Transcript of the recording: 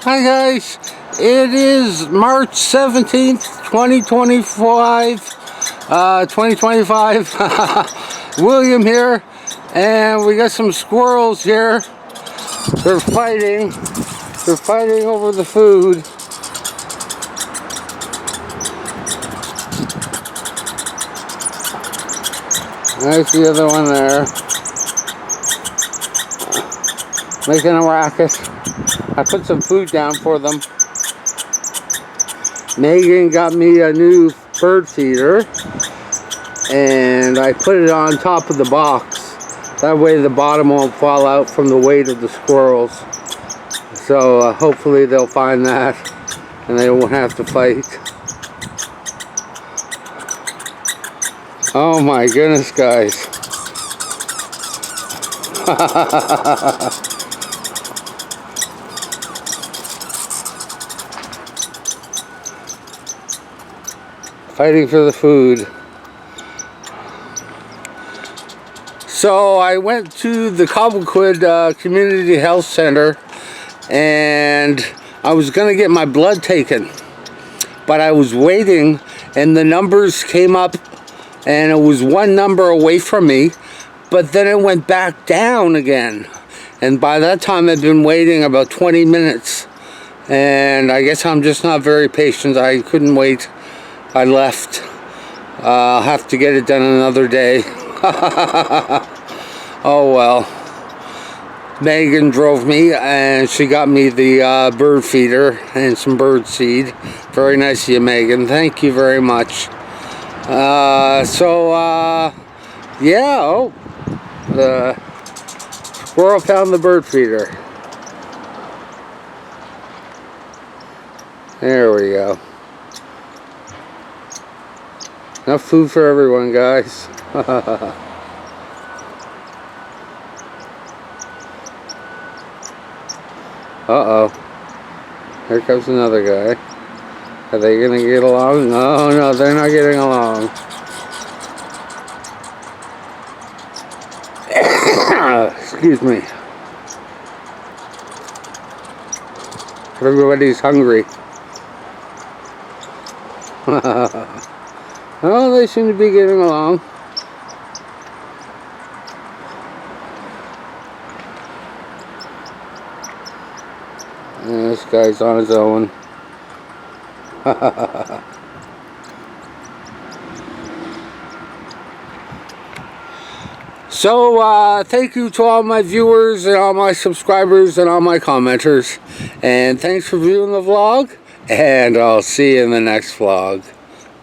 Hi guys, it is March 17th, 2025, William here, and we got some squirrels here. They're fighting over the food. There's the other one there, making a racket. I put some food down for them. Megan got me a new bird feeder, and I put it on top of the box. That way the bottom won't fall out from the weight of the squirrels. So hopefully they'll find that and they won't have to fight. Oh my goodness, guys. Fighting for the food. So I went to the Cobequid Community Health Center, and I was going to get my blood taken, but I was waiting and the numbers came up and it was one number away from me, but then it went back down again, and by that time I'd been waiting about 20 minutes, and I guess I'm just not very patient. I couldn't wait. I left. I'll have to get it done another day. Oh well. Megan drove me and she got me the bird feeder and some bird seed. Very nice of you, Megan. Thank you very much. Yeah, oh, the squirrel found the bird feeder. There we go. Enough food for everyone, guys. Uh-oh. Here comes another guy. Are they gonna get along? No, no, they're not getting along. Excuse me. Everybody's hungry. Oh, they seem to be getting along. And this guy's on his own. So, thank you to all my viewers and all my subscribers and all my commenters. And thanks for viewing the vlog. And I'll see you in the next vlog.